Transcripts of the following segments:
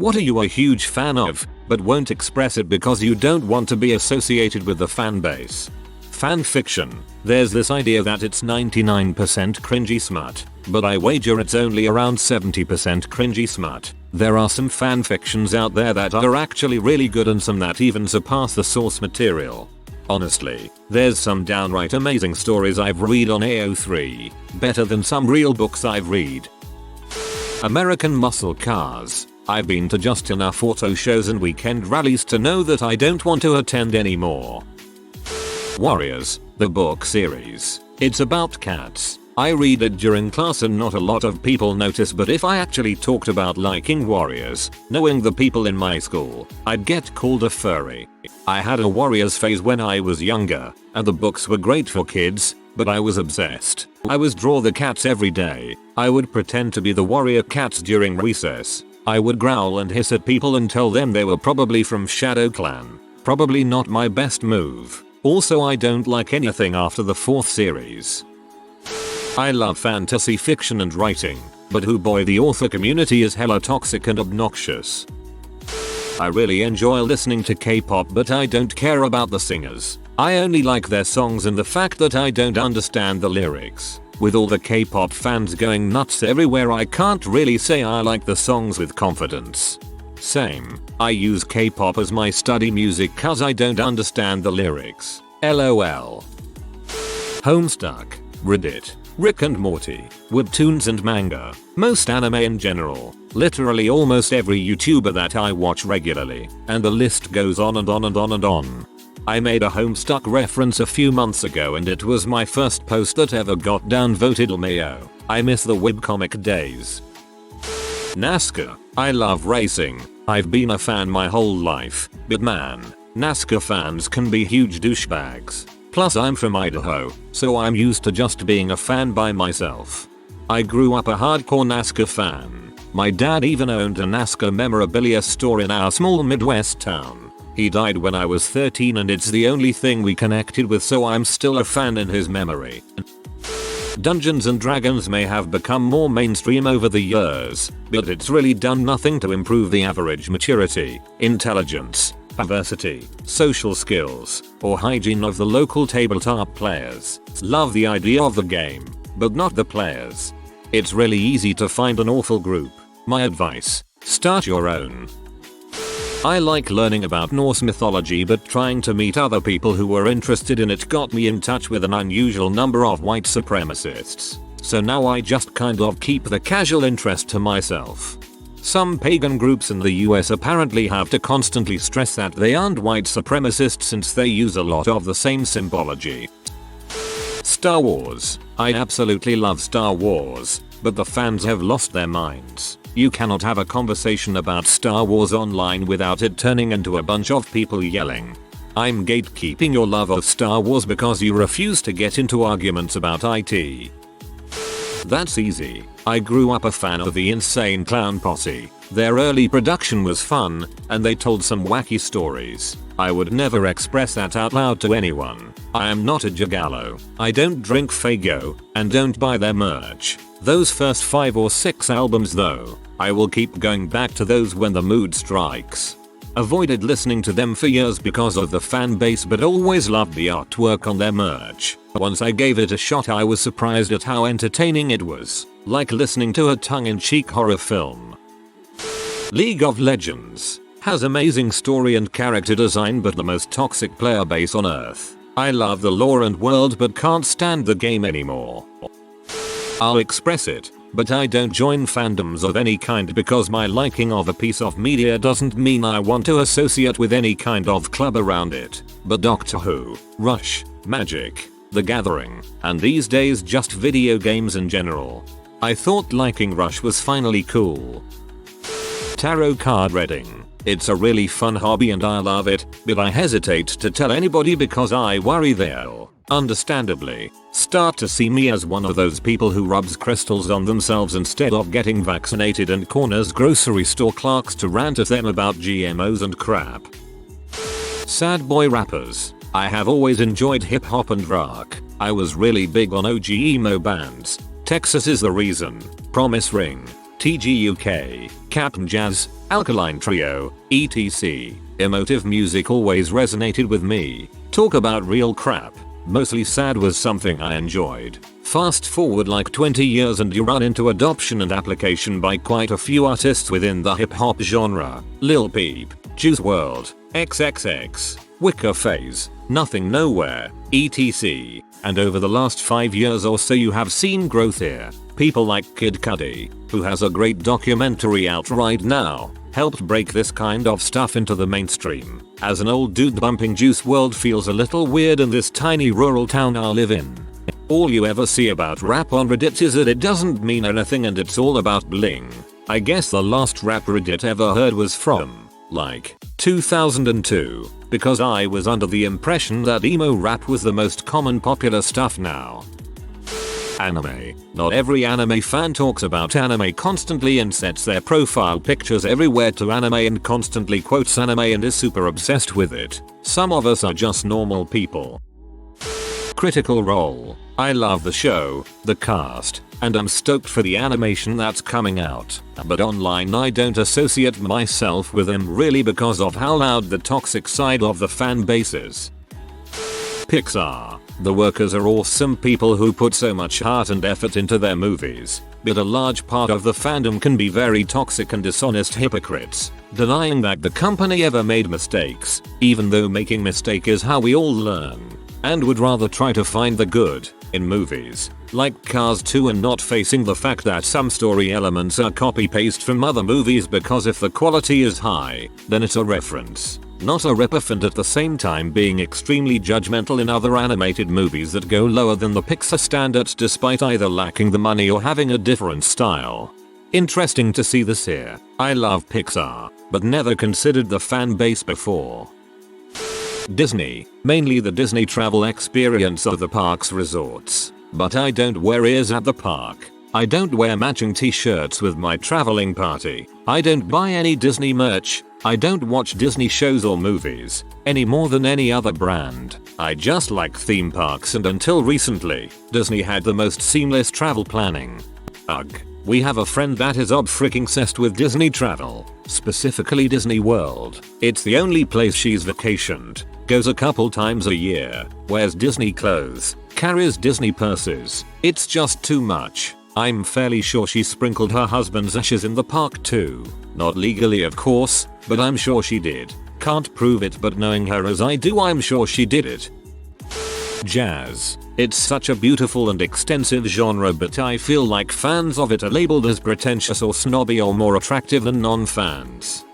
What are you a huge fan of, but won't express it because you don't want to be associated with the fan base? Fan fiction. There's this idea that it's 99% cringy smut, but I wager it's only around 70% cringy smut. There are some fan fictions out there that are actually really good and some that even surpass the source material. Honestly, there's some downright amazing stories I've read on AO3, better than some real books I've read. American muscle cars. I've been to just enough auto shows and weekend rallies to know that I don't want to attend anymore. Warriors, the book series. It's about cats. I read it during class and not a lot of people notice, but if I actually talked about liking Warriors, knowing the people in my school, I'd get called a furry. I had a Warriors phase when I was younger, and the books were great for kids, but I was obsessed. I would draw the cats every day. I would pretend to be the warrior cats during recess. I would growl and hiss at people and tell them they were probably from Shadow Clan. Probably not my best move. Also, I don't like anything after the 4th series. I love fantasy fiction and writing, but oh boy, the author community is hella toxic and obnoxious. I really enjoy listening to K-pop, but I don't care about the singers. I only like their songs and the fact that I don't understand the lyrics. With all the K-pop fans going nuts everywhere, I can't really say I like the songs with confidence. Same. I use K-pop as my study music cause I don't understand the lyrics. LOL. Homestuck. Reddit. Rick and Morty. Webtoons and manga. Most anime in general. Literally almost every YouTuber that I watch regularly. And the list goes on and on and on and on. I made a Homestuck reference a few months ago and it was my first post that ever got downvoted. LMAO. I miss the webcomic days. NASCAR. I love racing. I've been a fan my whole life, but man, NASCAR fans can be huge douchebags. Plus I'm from Idaho, so I'm used to just being a fan by myself. I grew up a hardcore NASCAR fan. My dad even owned a NASCAR memorabilia store in our small Midwest town. He died when I was 13 and it's the only thing we connected with, so I'm still a fan in his memory. Dungeons and Dragons may have become more mainstream over the years, but it's really done nothing to improve the average maturity, intelligence, diversity, social skills, or hygiene of the local tabletop players. Love the idea of the game, but not the players. It's really easy to find an awful group. My advice: start your own. I like learning about Norse mythology, but trying to meet other people who were interested in it got me in touch with an unusual number of white supremacists. So now I just kind of keep the casual interest to myself. Some pagan groups in the US apparently have to constantly stress that they aren't white supremacists since they use a lot of the same symbology. Star Wars. I absolutely love Star Wars, but the fans have lost their minds. You cannot have a conversation about Star Wars online without it turning into a bunch of people yelling. I'm gatekeeping your love of Star Wars because you refuse to get into arguments about IT. That's easy. I grew up a fan of the Insane Clown Posse. Their early production was fun, and they told some wacky stories. I would never express that out loud to anyone. I am not a gigolo. I don't drink Faygo, and don't buy their merch. Those first 5 or 6 albums though, I will keep going back to those when the mood strikes. Avoided listening to them for years because of the fan base, but always loved the artwork on their merch. Once I gave it a shot, I was surprised at how entertaining it was, like listening to a tongue-in-cheek horror film. League of Legends has amazing story and character design, but the most toxic player base on earth. I love the lore and world but can't stand the game anymore. I'll express it, but I don't join fandoms of any kind because my liking of a piece of media doesn't mean I want to associate with any kind of club around it. But Doctor Who, Rush, Magic, The Gathering, and these days just video games in general. I thought liking Rush was finally cool. Tarot card reading. It's a really fun hobby and I love it, but I hesitate to tell anybody because I worry they'll, understandably, start to see me as one of those people who rubs crystals on themselves instead of getting vaccinated and corners grocery store clerks to rant at them about GMOs and crap. Sad boy rappers. I have always enjoyed hip hop and rock. I was really big on OG emo bands. Texas is the Reason, Promise Ring, TGUK, Cap'n Jazz, Alkaline Trio, etc. Emotive music always resonated with me. Talk about real crap. Mostly sad was something I enjoyed. Fast forward like 20 years and you run into adoption and application by quite a few artists within the hip hop genre. Lil Peep, Juice WRLD, XXX, Wicker Phase, Nothing Nowhere, etc. And over the last 5 years or so you have seen growth here. People like Kid Cudi, who has a great documentary out right now, helped break this kind of stuff into the mainstream. As an old dude bumping Juice WRLD feels a little weird in this tiny rural town I live in. All you ever see about rap on Reddit is that it doesn't mean anything and it's all about bling. I guess the last rap Reddit ever heard was from, like, 2002, because I was under the impression that emo rap was the most common popular stuff now. Anime. Not every anime fan talks about anime constantly and sets their profile pictures everywhere to anime and constantly quotes anime and is super obsessed with it. Some of us are just normal people. Critical Role. I love the show, the cast, and I'm stoked for the animation that's coming out. But online I don't associate myself with them really because of how loud the toxic side of the fan base is. Pixar. The workers are awesome people who put so much heart and effort into their movies, but a large part of the fandom can be very toxic and dishonest hypocrites, denying that the company ever made mistakes, even though making mistake is how we all learn, and would rather try to find the good in movies, like Cars 2, and not facing the fact that some story elements are copy-paste from other movies because if the quality is high, then it's a reference, not a rip-off, and at the same time being extremely judgmental in other animated movies that go lower than the Pixar standards despite either lacking the money or having a different style. Interesting to see this here. I love Pixar, but never considered the fan base before. Disney, mainly the Disney travel experience of the parks resorts, but I don't wear ears at the park. I don't wear matching t-shirts with my traveling party. I don't buy any Disney merch. I don't watch Disney shows or movies, any more than any other brand. I just like theme parks, and until recently, Disney had the most seamless travel planning. Ugh. We have a friend that is ob-freaking-cessed with Disney travel, specifically Disney World. It's the only place she's vacationed, goes a couple times a year, wears Disney clothes, carries Disney purses. It's just too much. I'm fairly sure she sprinkled her husband's ashes in the park too. Not legally of course, but I'm sure she did. Can't prove it, but knowing her as I do, I'm sure she did it. Jazz. It's such a beautiful and extensive genre, but I feel like fans of it are labeled as pretentious or snobby or more attractive than non-fans.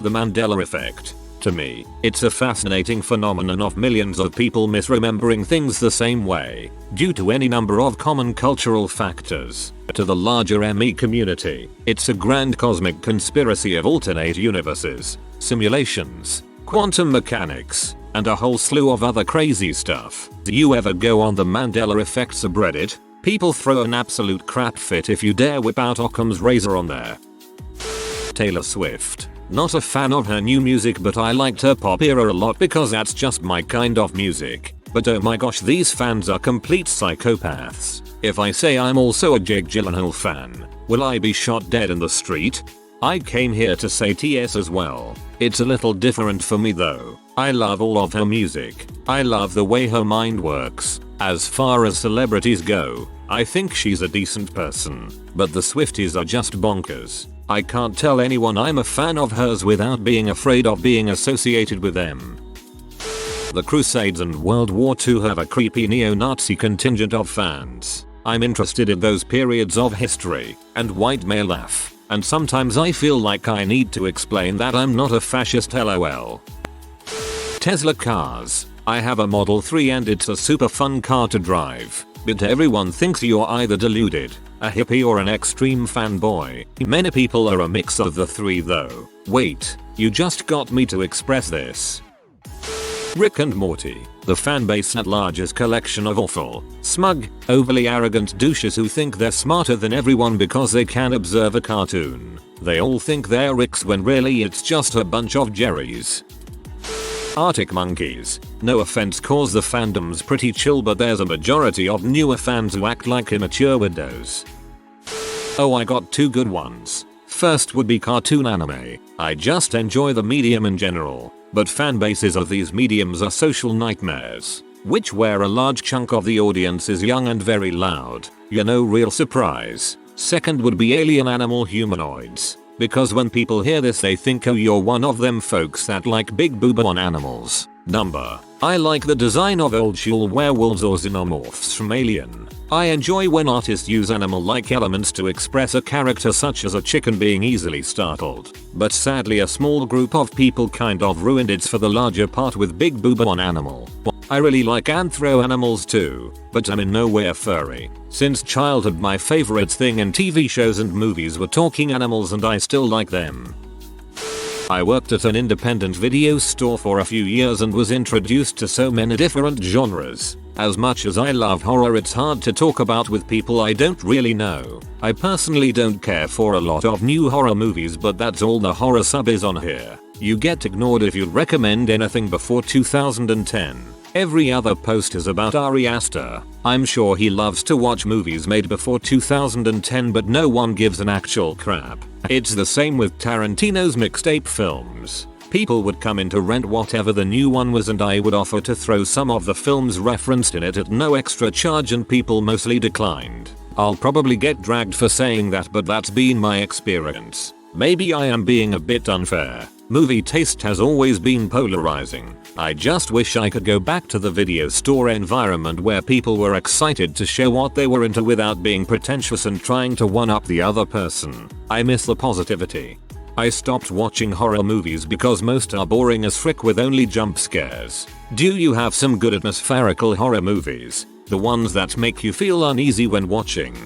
The Mandela Effect. To me, it's a fascinating phenomenon of millions of people misremembering things the same way, due to any number of common cultural factors. To the larger ME community, it's a grand cosmic conspiracy of alternate universes, simulations, quantum mechanics, and a whole slew of other crazy stuff. Do you ever go on the Mandela Effect subreddit? People throw an absolute crap fit if you dare whip out Occam's razor on there. Taylor Swift. Not a fan of her new music, but I liked her pop era a lot because that's just my kind of music. But oh my gosh, these fans are complete psychopaths. If I say I'm also a Jake Gyllenhaal fan, will I be shot dead in the street? I came here to say TS as well. It's a little different for me though. I love all of her music. I love the way her mind works. As far as celebrities go, I think she's a decent person. But the Swifties are just bonkers. I can't tell anyone I'm a fan of hers without being afraid of being associated with them. The Crusades and World War II have a creepy neo-Nazi contingent of fans. I'm interested in those periods of history, and white male laugh, and sometimes I feel like I need to explain that I'm not a fascist, lol. Tesla cars. I have a Model 3 and it's a super fun car to drive, but everyone thinks you're either deluded, a hippie, or an extreme fanboy. Many people are a mix of the three though. Wait, you just got me to express this. Rick and Morty. The fanbase at large is collection of awful, smug, overly arrogant douches who think they're smarter than everyone because they can observe a cartoon. They all think they're Ricks when really it's just a bunch of Jerrys. Arctic Monkeys. No offense cause the fandom's pretty chill, but there's a majority of newer fans who act like immature widows. Oh, I got two good ones. First would be cartoon anime. I just enjoy the medium in general, but fan bases of these mediums are social nightmares, which where a large chunk of the audience is young and very loud. Real surprise. Second would be alien animal humanoids, because when people hear this they think oh you're one of them folks that like big boob on animals. I like the design of old school werewolves or xenomorphs from Alien. I enjoy when artists use animal-like elements to express a character such as a chicken being easily startled. But sadly a small group of people kind of ruined it for the larger part with big boob on animal. I really like anthro animals too, but I'm in no way a furry. Since childhood my favorite thing in TV shows and movies were talking animals and I still like them. I worked at an independent video store for a few years and was introduced to so many different genres. As much as I love horror it's hard to talk about with people I don't really know. I personally don't care for a lot of new horror movies but that's all the horror sub is on here. You get ignored if you recommend anything before 2010. Every other post is about Ari Aster. I'm sure he loves to watch movies made before 2010 but no one gives an actual crap. It's the same with Tarantino's mixtape films. People would come in to rent whatever the new one was and I would offer to throw some of the films referenced in it at no extra charge and people mostly declined. I'll probably get dragged for saying that but that's been my experience. Maybe I am being a bit unfair. Movie taste has always been polarizing. I just wish I could go back to the video store environment where people were excited to show what they were into without being pretentious and trying to one-up the other person. I miss the positivity. I stopped watching horror movies because most are boring as frick with only jump scares. Do you have some good atmospherical horror movies? The ones that make you feel uneasy when watching?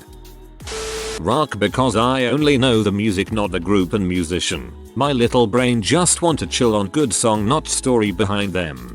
Rock because I only know the music not the group and musician. My little brain just want to chill on good song not story behind them.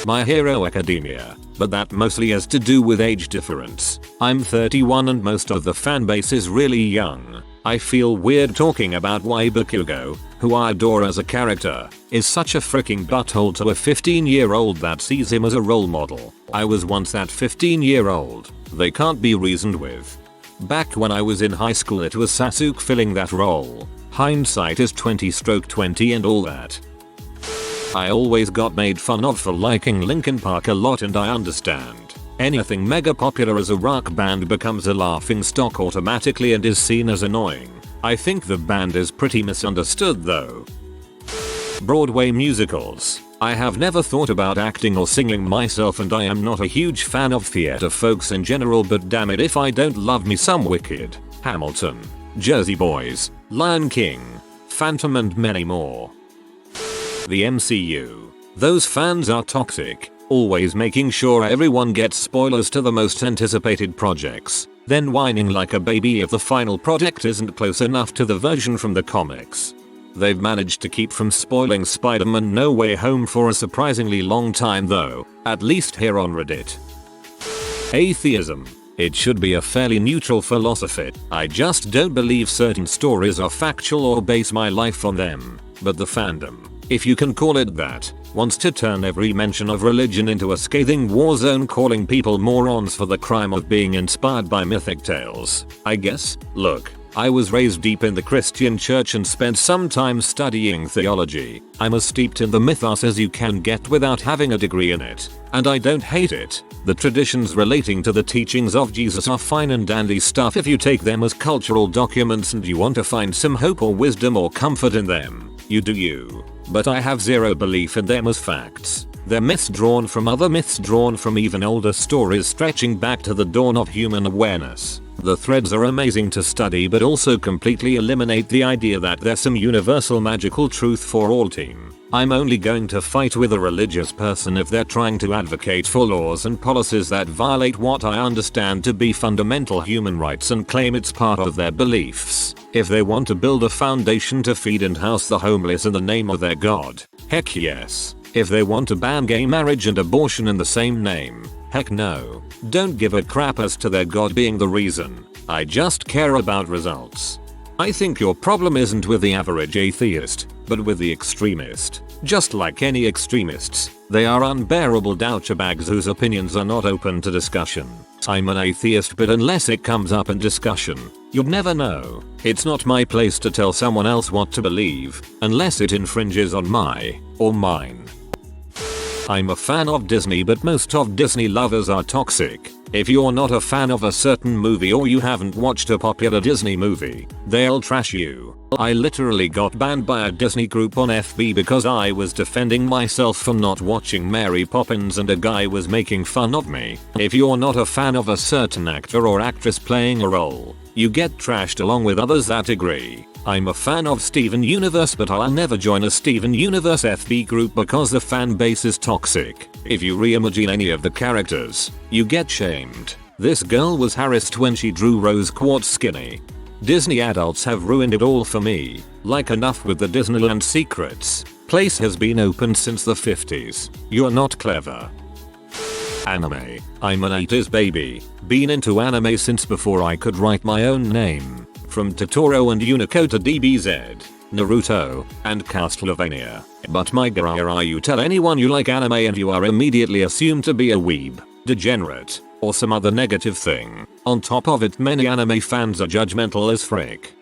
My Hero Academia, but that mostly has to do with age difference. I'm 31 and most of the fan base is really young. I feel weird talking about why Bakugo, who I adore as a character, is such a freaking butthole to a 15-year-old that sees him as a role model. I was once that 15-year-old. They can't be reasoned with. Back when I was in high school it was Sasuke filling that role. Hindsight is 20/20 and all that. I always got made fun of for liking Linkin Park a lot and I understand. Anything mega popular as a rock band becomes a laughing stock automatically and is seen as annoying. I think the band is pretty misunderstood though. Broadway musicals. I have never thought about acting or singing myself and I am not a huge fan of theater folks in general but damn it if I don't love me some Wicked, Hamilton, Jersey Boys, Lion King, Phantom and many more. The MCU. Those fans are toxic, always making sure everyone gets spoilers to the most anticipated projects, then whining like a baby if the final product isn't close enough to the version from the comics. They've managed to keep from spoiling Spider-Man No Way Home for a surprisingly long time though, at least here on Reddit. Atheism. It should be a fairly neutral philosophy. I just don't believe certain stories are factual or base my life on them. But the fandom, if you can call it that, wants to turn every mention of religion into a scathing war zone calling people morons for the crime of being inspired by mythic tales. I guess, look. I was raised deep in the Christian church and spent some time studying theology. I'm as steeped in the mythos as you can get without having a degree in it. And I don't hate it. The traditions relating to the teachings of Jesus are fine and dandy stuff if you take them as cultural documents and you want to find some hope or wisdom or comfort in them. You do you. But I have zero belief in them as facts. They're myths drawn from other myths drawn from even older stories stretching back to the dawn of human awareness. The threads are amazing to study but also completely eliminate the idea that there's some universal magical truth for all team. I'm only going to fight with a religious person if they're trying to advocate for laws and policies that violate what I understand to be fundamental human rights and claim it's part of their beliefs. If they want to build a foundation to feed and house the homeless in the name of their god, heck yes. If they want to ban gay marriage and abortion in the same name, heck no. Don't give a crap as to their god being the reason. I just care about results. I think your problem isn't with the average atheist, but with the extremist. Just like any extremists, they are unbearable douchebags whose opinions are not open to discussion. I'm an atheist, but unless it comes up in discussion, you'll never know. It's not my place to tell someone else what to believe, unless it infringes on my or mine. I'm a fan of Disney, but most of Disney lovers are toxic. If you're not a fan of a certain movie or you haven't watched a popular Disney movie, they'll trash you. I literally got banned by a Disney group on FB because I was defending myself for not watching Mary Poppins and a guy was making fun of me. If you're not a fan of a certain actor or actress playing a role, you get trashed along with others that agree. I'm a fan of Steven Universe, but I'll never join a Steven Universe FB group because the fan base is toxic. If you reimagine any of the characters, you get shamed. This girl was harassed when she drew Rose Quartz skinny. Disney adults have ruined it all for me. Like, enough with the Disneyland secrets. Place has been open since the 50s. You're not clever. Anime. I'm an 80s baby. Been into anime since before I could write my own name. From Totoro and Unico to DBZ, Naruto, and Castlevania. But my god, you tell anyone you like anime and you are immediately assumed to be a weeb, degenerate, or some other negative thing. On top of it, many anime fans are judgmental as frick.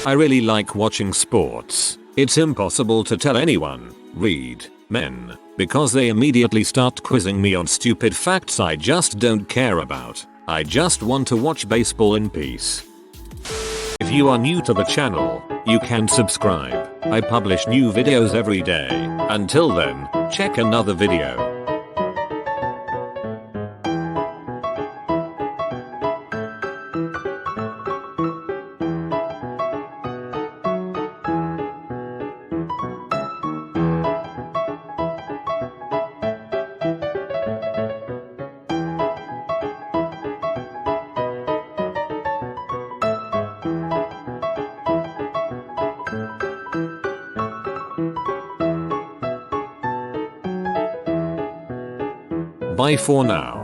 I really like watching sports. It's impossible to tell anyone, read men, because they immediately start quizzing me on stupid facts I just don't care about. I just want to watch baseball in peace. If you are new to the channel, you can subscribe. I publish new videos every day. Until then, check another video. Bye for now.